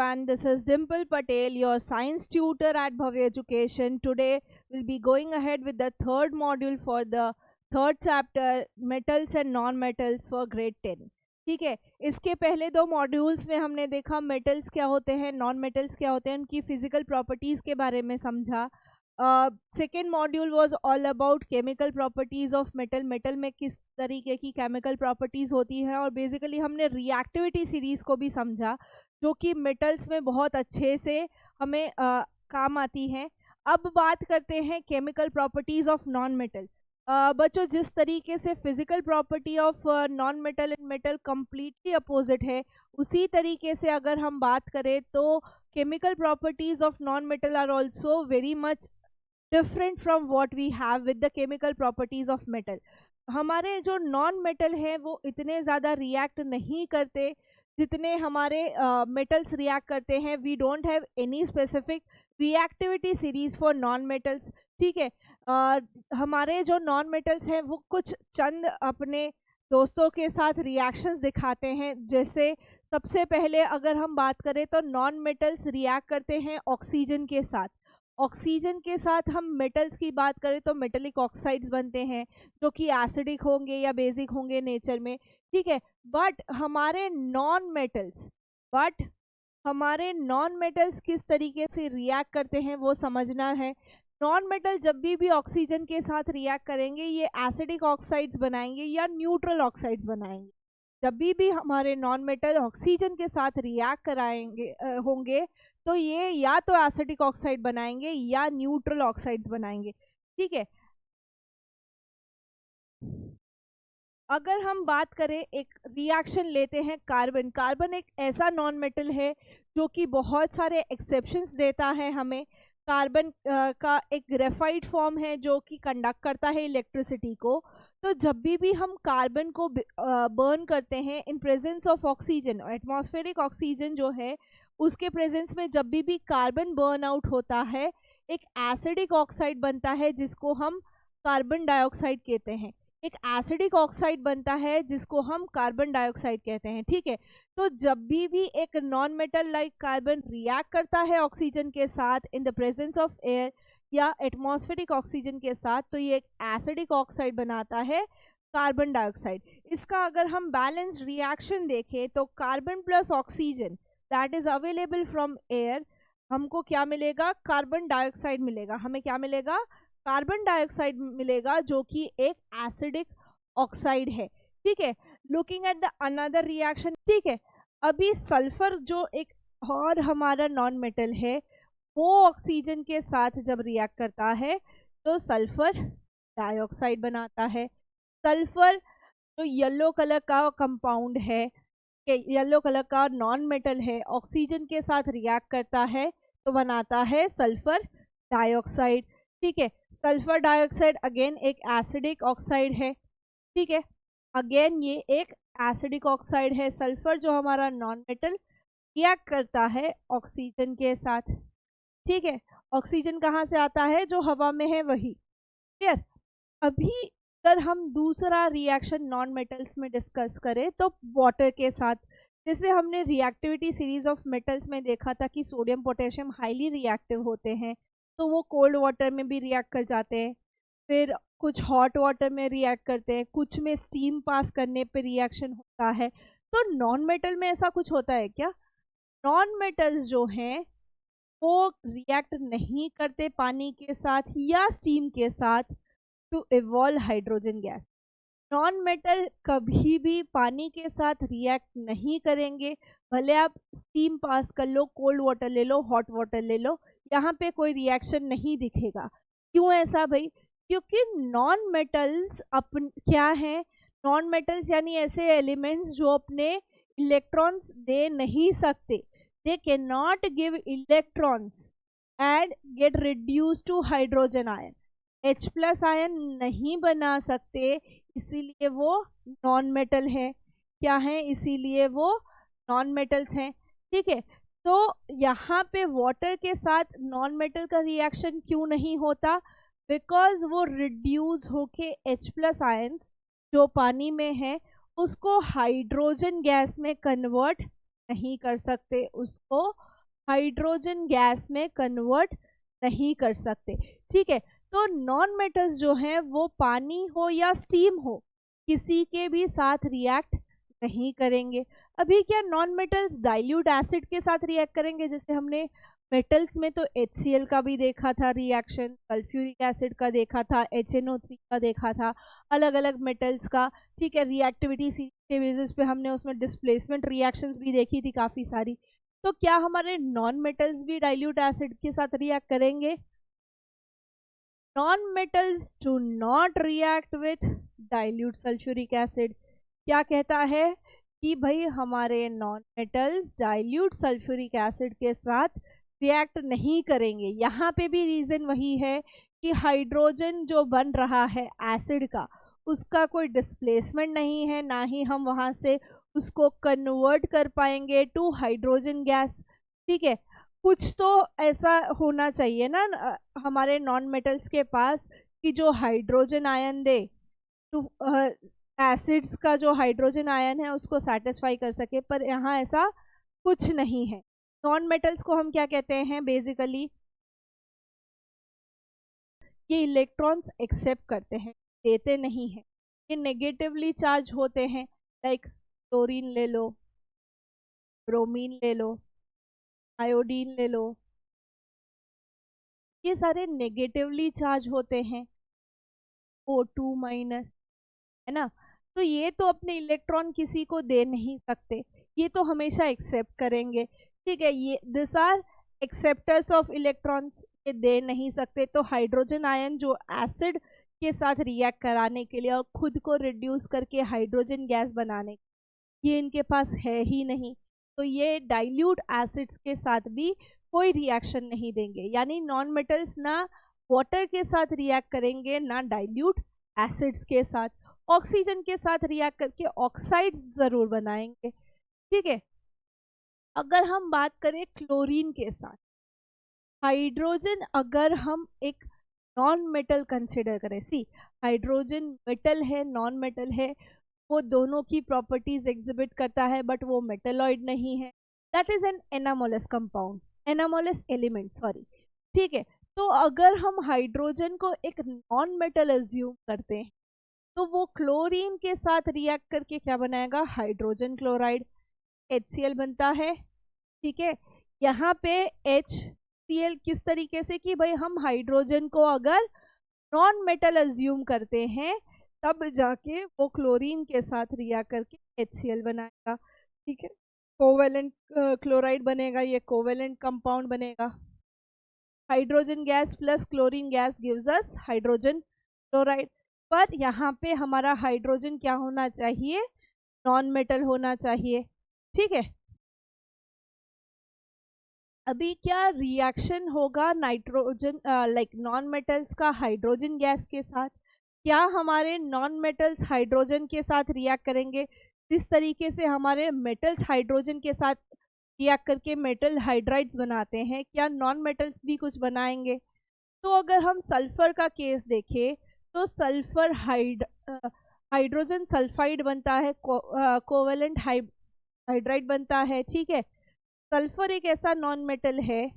everyone, this is Dimple Patel, your science tutor at Bhavya Education. Today we'll be going ahead with the third module for the third chapter, metals and non-metals for grade 10. ठीक है, इसके पहले दो modules में हमने देखा metals क्या होते हैं, नॉन मेटल्स क्या होते हैं, उनकी फिजिकल प्रॉपर्टीज़ के बारे में समझा. Second module was all about chemical properties of metal. Metal में किस तरीके की केमिकल प्रॉपर्टीज़ होती है, और बेसिकली हमने रिएक्टिविटी सीरीज़ को भी समझा जो कि मेटल्स में बहुत अच्छे से हमें काम आती हैं. अब बात करते हैं chemical properties of non metal. बच्चों, जिस तरीके से physical property of non metal and metal completely opposite है, उसी तरीके से अगर हम बात करें तो chemical properties of non metal are also very much different from what we have with the chemical properties of metal. हमारे जो नॉन मेटल हैं वो इतने ज़्यादा रिएक्ट नहीं करते जितने हमारे मेटल्स रिएक्ट करते हैं. We don't have any specific reactivity series for non metals. ठीक है, हमारे जो नॉन मेटल्स हैं वो कुछ चंद अपने दोस्तों के साथ रिएक्शंस दिखाते हैं. जैसे सबसे पहले अगर हम बात करें तो नॉन मेटल्स रिएक्ट करते हैं ऑक्सीजन के साथ. ऑक्सीजन के साथ हम मेटल्स की बात करें तो मेटेलिक ऑक्साइड्स बनते हैं जो कि एसिडिक होंगे या बेसिक होंगे नेचर में. ठीक है, बट हमारे नॉन मेटल्स किस तरीके से रिएक्ट करते हैं वो समझना है. नॉन मेटल जब भी ऑक्सीजन के साथ रिएक्ट करेंगे ये एसिडिक ऑक्साइड्स बनाएंगे या न्यूट्रल ऑक्साइड्स बनाएंगे. जब भी हमारे नॉन मेटल ऑक्सीजन के साथ रिएक्ट कराएंगे होंगे तो ये या तो एसिडिक ऑक्साइड बनाएंगे या न्यूट्रल ऑक्साइड्स बनाएंगे. ठीक है, अगर हम बात करें, एक रिएक्शन लेते हैं कार्बन. कार्बन एक ऐसा नॉन मेटल है जो कि बहुत सारे एक्सेप्शंस देता है हमें. कार्बन का एक ग्रेफाइट फॉर्म है जो कि कंडक्ट करता है इलेक्ट्रिसिटी को. तो जब भी हम कार्बन को बर्न करते हैं in presence of oxygen, atmospheric oxygen जो है उसके प्रेजेंस में जब भी कार्बन बर्न आउट होता है एक एसिडिक ऑक्साइड बनता है जिसको हम कार्बन डाइऑक्साइड कहते हैं. एक एसिडिक ऑक्साइड बनता है जिसको हम कार्बन डाइऑक्साइड कहते हैं. ठीक है, तो जब भी एक non metal like carbon react करता है ऑक्सीजन के साथ in the presence of air या एटमॉस्फेरिक ऑक्सीजन के साथ, तो ये एक एसिडिक ऑक्साइड बनाता है कार्बन डाइऑक्साइड. इसका अगर हम बैलेंस रिएक्शन देखें तो carbon plus oxygen that is available from air, हमको क्या मिलेगा? कार्बन डाइऑक्साइड मिलेगा. हमें क्या मिलेगा? कार्बन डाइऑक्साइड मिलेगा जो कि एक एसिडिक ऑक्साइड है. ठीक है, looking at the another reaction. ठीक है, अभी सल्फर जो एक और हमारा नॉन मेटल है वो ऑक्सीजन के साथ जब रिएक्ट करता है तो सल्फर डाइऑक्साइड बनाता है. सल्फर जो येलो कलर का कंपाउंड है, येलो कलर का नॉन मेटल है, ऑक्सीजन के साथ रिएक्ट करता है तो बनाता है सल्फर डाइऑक्साइड. ठीक है, सल्फर डाइऑक्साइड अगेन एक एसिडिक ऑक्साइड है. ठीक है, अगेन ये एक एसिडिक ऑक्साइड है. सल्फर जो हमारा नॉन मेटल रिएक्ट करता है ऑक्सीजन के साथ. ठीक है, ऑक्सीजन कहाँ से आता है? जो हवा में है वही. क्लियर. अभी अगर हम दूसरा रिएक्शन नॉन मेटल्स में डिस्कस करें तो वाटर के साथ, जैसे हमने रिएक्टिविटी सीरीज ऑफ मेटल्स में देखा था कि सोडियम पोटेशियम हाईली रिएक्टिव होते हैं तो वो कोल्ड वाटर में भी रिएक्ट कर जाते हैं, फिर कुछ हॉट वाटर में रिएक्ट करते हैं, कुछ में स्टीम पास करने पे रिएक्शन होता है. तो नॉन मेटल में ऐसा कुछ होता है क्या? नॉन मेटल्स जो हैं वो रिएक्ट नहीं करते पानी के साथ या स्टीम के साथ to evolve hydrogen gas. Non metal कभी भी पानी के साथ रिएक्ट नहीं करेंगे, भले आप स्टीम पास कर लो, कोल्ड वाटर ले लो, हॉट वाटर ले लो, यहाँ पे कोई रिएक्शन नहीं दिखेगा. क्यों ऐसा भाई? क्योंकि नॉन मेटल्स क्या है? नॉन मेटल्स यानी ऐसे एलिमेंट्स जो अपने इलेक्ट्रॉन्स दे नहीं सकते. They can not give electrons and get reduce to hydrogen ion. H plus ion नहीं बना सकते, इसीलिए वो नॉन मेटल है. क्या है? इसीलिए वो नॉन मेटल्स हैं. ठीक है, तो यहाँ पे वाटर के साथ नॉन मेटल का रिएक्शन क्यों नहीं होता? बिकॉज वो रिड्यूस होके H प्लस आयन्स जो पानी में है उसको हाइड्रोजन गैस में कन्वर्ट नहीं कर सकते, उसको हाइड्रोजन गैस में कन्वर्ट नहीं कर सकते। ठीक है, तो नॉन मेटल्स जो हैं वो पानी हो या स्टीम हो किसी के भी साथ रिएक्ट नहीं करेंगे। अभी क्या नॉन मेटल्स डाइल्यूट एसिड के साथ रिएक्ट करेंगे? जैसे हमने मेटल्स में तो HCl का भी देखा था रिएक्शन, सल्फ्यूरिक एसिड का देखा था, HNO3 का देखा था, अलग अलग मेटल्स का। ठीक है, रिएक्टिविटी के बेसिस पे हमने उसमें डिस्प्लेसमेंट रिएक्शंस भी देखी थी काफ़ी सारी। तो क्या हमारे नॉन मेटल्स भी डाइल्यूट एसिड के साथ रिएक्ट करेंगे? Non metals do not react with dilute sulphuric acid. क्या कहता है कि भाई हमारे non metals dilute sulphuric acid के साथ रिएक्ट नहीं करेंगे। यहाँ पे भी रीज़न वही है कि हाइड्रोजन जो बन रहा है एसिड का, उसका कोई डिस्प्लेसमेंट नहीं है, ना ही हम वहाँ से उसको कन्वर्ट कर पाएंगे टू हाइड्रोजन गैस। ठीक है, कुछ तो ऐसा होना चाहिए ना हमारे नॉन मेटल्स के पास कि जो हाइड्रोजन आयन दे टू एसिड्स का जो हाइड्रोजन आयन है उसको सेटिस्फाई कर सके, पर यहाँ ऐसा कुछ नहीं है। नॉन मेटल्स को हम क्या कहते हैं बेसिकली? ये इलेक्ट्रॉन्स एक्सेप्ट करते हैं, देते नहीं हैं। ये नेगेटिवली चार्ज होते हैं, लाइक क्लोरीन ले लो, ब्रोमीन ले लो, आयोडीन ले लो, ये सारे नेगेटिवली चार्ज होते हैं, O2 माइनस, है ना। तो ये तो अपने इलेक्ट्रॉन किसी को दे नहीं सकते, ये तो हमेशा एक्सेप्ट करेंगे। ठीक है, ये this are acceptors of electrons, ये दे नहीं सकते। तो हाइड्रोजन आयन जो एसिड के साथ रिएक्ट कराने के लिए और खुद को रिड्यूस करके हाइड्रोजन गैस बनाने, ये इनके पास है ही नहीं। तो ये डाइल्यूट एसिड्स के साथ भी कोई रिएक्शन नहीं देंगे। यानी नॉन मेटल्स ना वाटर के साथ रिएक्ट करेंगे, ना डाइल्यूट एसिड्स के साथ। ऑक्सीजन के साथ रिएक्ट करके ऑक्साइड्स जरूर बनाएंगे। ठीक है, अगर हम बात करें क्लोरीन के साथ, हाइड्रोजन अगर हम एक नॉन मेटल कंसिडर करें, सी हाइड्रोजन मेटल है, नॉन मेटल है, वो दोनों की प्रॉपर्टीज एग्जिबिट करता है, बट वो मेटलॉइड नहीं है। That is an anomalous compound, anomalous element, sorry. ठीक है, तो अगर हम हाइड्रोजन को एक नॉन मेटल एज्यूम करते हैं तो वो क्लोरीन के साथ रिएक्ट करके क्या बनाएगा? हाइड्रोजन क्लोराइड, HCl बनता है। ठीक है, यहाँ पे HCl किस तरीके से कि भाई हम हाइड्रोजन को अगर नॉन मेटल एज्यूम करते हैं तब जाके वो क्लोरीन के साथ रिएक्ट करके HCl बनाएगा। ठीक है, कोवेलेंट क्लोराइड बनेगा, ये कोवेलेंट कंपाउंड बनेगा। Hydrogen gas plus chlorine gas gives us hydrogen chloride. पर यहाँ पे हमारा हाइड्रोजन क्या होना चाहिए? नॉन मेटल होना चाहिए। ठीक है, अभी क्या रिएक्शन होगा नाइट्रोजन लाइक नॉन मेटल्स का हाइड्रोजन गैस के साथ? क्या हमारे नॉन मेटल्स हाइड्रोजन के साथ रिएक्ट करेंगे जिस तरीके से हमारे मेटल्स हाइड्रोजन के साथ रिएक्ट करके मेटल हाइड्राइड्स बनाते हैं? क्या नॉन मेटल्स भी कुछ बनाएंगे? तो अगर हम सल्फर का केस देखें तो सल्फर हाइड्रोजन सल्फाइड बनता है, कोवेलेंट हाइड्राइड बनता है। ठीक है, सल्फर एक ऐसा नॉन मेटल है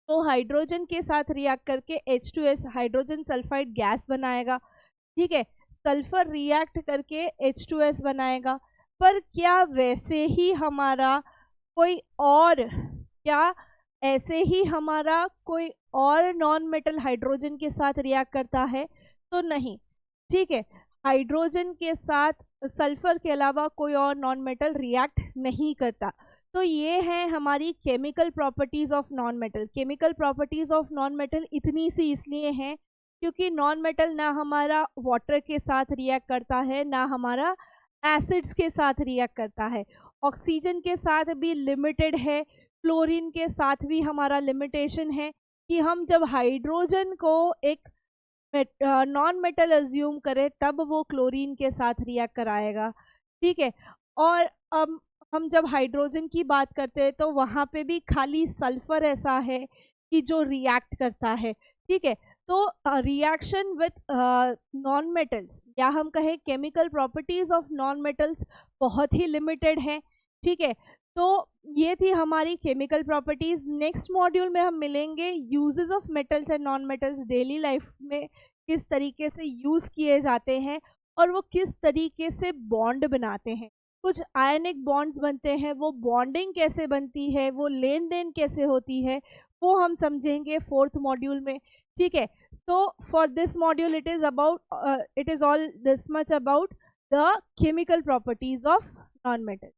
तो हाइड्रोजन के साथ रिएक्ट करके H2S हाइड्रोजन सल्फाइड गैस बनाएगा। ठीक है, सल्फर रिएक्ट करके H2S बनाएगा। पर क्या वैसे ही हमारा कोई और, क्या ऐसे ही हमारा कोई और नॉन मेटल हाइड्रोजन के साथ रिएक्ट करता है? तो नहीं। ठीक है, हाइड्रोजन के साथ सल्फर के अलावा कोई और नॉन मेटल रिएक्ट नहीं करता। तो ये है हमारी chemical properties of non metal. Chemical properties of non metal इतनी सी इसलिए हैं क्योंकि नॉन मेटल ना हमारा वाटर के साथ रिएक्ट करता है, ना हमारा एसिड्स के साथ रिएक्ट करता है। ऑक्सीजन के साथ भी लिमिटेड है, क्लोरीन के साथ भी हमारा लिमिटेशन है कि हम जब हाइड्रोजन को एक नॉन मेटल एज्यूम करें तब वो क्लोरीन के साथ रिएक्ट कराएगा। ठीक है, और हम जब हाइड्रोजन की बात करते हैं तो वहाँ पे भी खाली सल्फर ऐसा है कि जो रिएक्ट करता है। ठीक है, तो रिएक्शन विथ नॉन मेटल्स या हम कहें chemical properties of non metals बहुत ही लिमिटेड है। ठीक है, तो ये थी हमारी केमिकल प्रॉपर्टीज। नेक्स्ट मॉड्यूल में हम मिलेंगे uses of metals and non metals daily life में किस तरीके से यूज किए जाते हैं और वो किस तरीके से बॉन्ड बनाते हैं। कुछ आयनिक बॉन्ड्स बनते हैं, वो बॉन्डिंग कैसे बनती है, वो लेन देन कैसे होती है, वो हम समझेंगे फोर्थ मॉड्यूल में। ठीक है, so for this module it is all this much about the chemical properties of non metal.